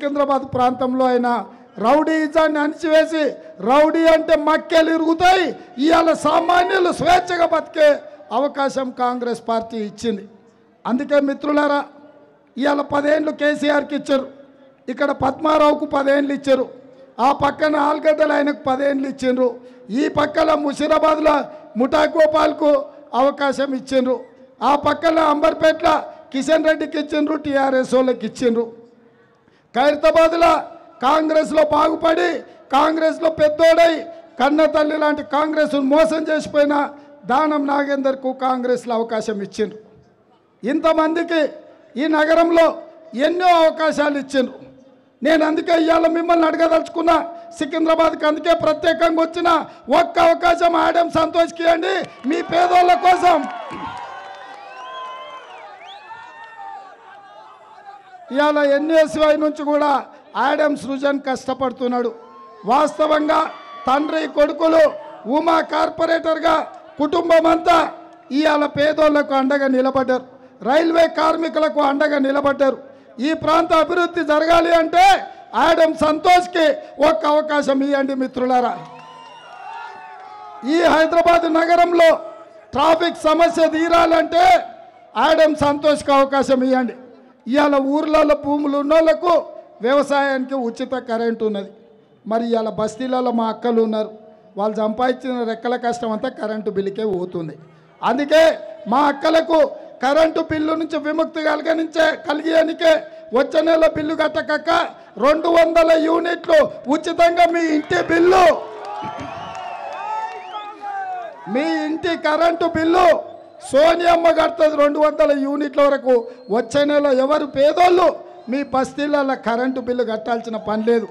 సికింద్రాబాద్ ప్రాంతంలో అయినా రౌడీయిజాన్ని అణిచివేసి రౌడీ అంటే మక్కెలు ఇరుగుతాయి ఇవాళ సామాన్యులు స్వేచ్ఛగా బతికే అవకాశం కాంగ్రెస్ పార్టీ ఇచ్చింది. అందుకే మిత్రులారా ఇవాళ 10 ఏళ్ళు కేసీఆర్కి ఇచ్చారు, ఇక్కడ పద్మారావుకు 10 ఏళ్ళు ఇచ్చారు, ఆ పక్కన ఆల్గడ్డలు ఆయనకు 10 ఏళ్ళు ఇచ్చిండ్రు, ఈ పక్కన ముషీరాబాద్లో ముఠా గోపాల్కు అవకాశం ఇచ్చిండ్రు, ఆ పక్కన అంబర్పేట్ల కిషన్ రెడ్డికి ఇచ్చిండ్రు, టీఆర్ఎస్ వాళ్ళకి ఇచ్చిండ్రు. ఖైరతాబాద్లో కాంగ్రెస్లో బాగుపడి కాంగ్రెస్లో పెద్దోడై కన్న తల్లి లాంటి కాంగ్రెస్ను మోసం చేసిపోయిన దానం నాగేందర్కు కాంగ్రెస్లో అవకాశం ఇచ్చిండ్రు. ఇంతమందికి ఈ నగరంలో ఎన్నో అవకాశాలు ఇచ్చిండ్రు. నేను అందుకే ఇవాళ మిమ్మల్ని అడగదలుచుకున్నా, సికింద్రాబాద్కి అందుకే ప్రత్యేకంగా వచ్చిన ఒక్క అవకాశం ఆడెం సంతోష్కి ఇవ్వండి మీ పేదోళ్ళ కోసం. ఇవాళ ఎన్ఎస్వై నుంచి కూడా ఆడెం సృజన్ కష్టపడుతున్నాడు. వాస్తవంగా తండ్రి కొడుకులు ఉమా కార్పొరేటర్గా కుటుంబం అంతా ఇవాళ పేదోళ్లకు అండగా నిలబడ్డారు, రైల్వే కార్మికులకు అండగా నిలబడ్డారు. ఈ ప్రాంత అభివృద్ధి జరగాలి అంటే ఆడెం సంతోష్కి ఒక్క అవకాశం ఇవ్వండి మిత్రులారా. ఈ హైదరాబాద్ నగరంలో ట్రాఫిక్ సమస్య తీరాలంటే ఆడెం సంతోష్కి అవకాశం ఇవ్వండి. ఇవాళ ఊర్లలో భూములు ఉన్నోళ్లకు వ్యవసాయానికి ఉచిత కరెంటు ఉన్నది. మరి ఇవాళ బస్తీలలో మా అక్కలు ఉన్నారు, వాళ్ళు సంపాదించిన రెక్కల కష్టం అంతా కరెంటు బిల్లుకే పోతుంది. అందుకే మా అక్కలకు కరెంటు బిల్లు నుంచి విముక్తి కలిగేనికే వచ్చే నెల బిల్లు కట్టకక్క 200 యూనిట్లు ఉచితంగా మీ ఇంటి బిల్లు, మీ ఇంటి కరెంటు బిల్లు సోనియమ్మ కడుతుంది 200 యూనిట్ల వరకు. వచ్చే నెల ఎవరు పేదోళ్ళు మీ బస్తీలలో కరెంటు బిల్లు కట్టాల్సిన పని లేదు.